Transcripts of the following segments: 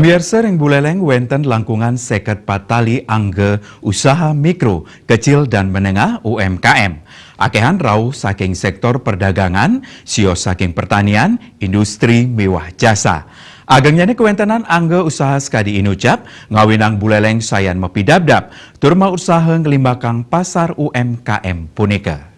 Pemiarsa ring buleleng wenten langkungan seket patali angge usaha mikro, kecil dan menengah UMKM. Akehan rau saking sektor perdagangan, sio saking pertanian, industri mewah jasa. Agengnya kewentenan angge usaha sekadi inucap, ngawinang buleleng sayan mepidabdap, turma usaha ngelimbakang pasar UMKM punika.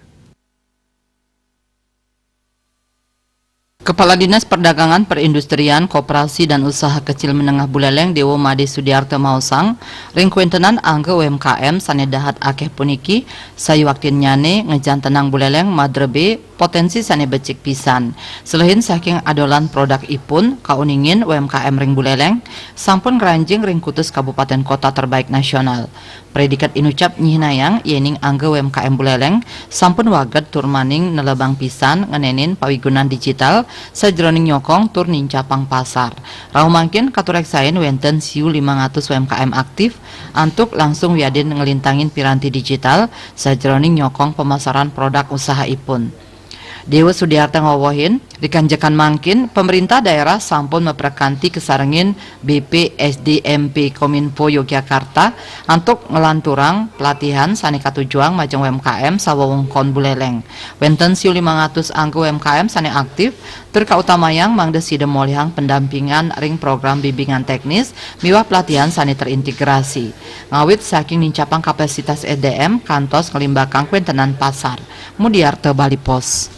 Kepala Dinas Perdagangan Perindustrian Koperasi dan Usaha Kecil Menengah Buleleng Dewo Made Sudiarto Mausang ring kuentenan angge UMKM sanedahat akeh puniki sayu waktin nyane ngejantenang Buleleng madrebe potensi sane becik pisan. Selain saking adolan produk ipun kauningin UMKM ring Buleleng sampun ngeranjing ring kutus kabupaten kota terbaik nasional. Predikat inucap nyihinayang yening angge UMKM Buleleng sampun waget tur maning nelebang pisan ngenenin pawigunan digital sajroning nyokong tur nincapang pasar. Rau mangkin katurek saen wenten siu 500 UMKM aktif antuk langsung wiadin ngelintangin piranti digital sajroning nyokong pemasaran produk usaha ipun. Dewa Sudiarto ngawohin, dikanjakan mangkin, pemerintah daerah sampun meprekanti kesarengin BPSDMP Kominfo Yogyakarta untuk ngelanturang pelatihan saneka tujuang majeng UMKM sawawongkon Buleleng. Wenten siu 500 angka UMKM sane aktif, terkautamanyang mangde sidem molihang pendampingan ring program bimbingan teknis, miwah pelatihan sane terintegrasi. Ngawit saking nincapang kapasitas SDM, kantos ngelimbakang kuentenan pasar. Mudiarto Bali Pos.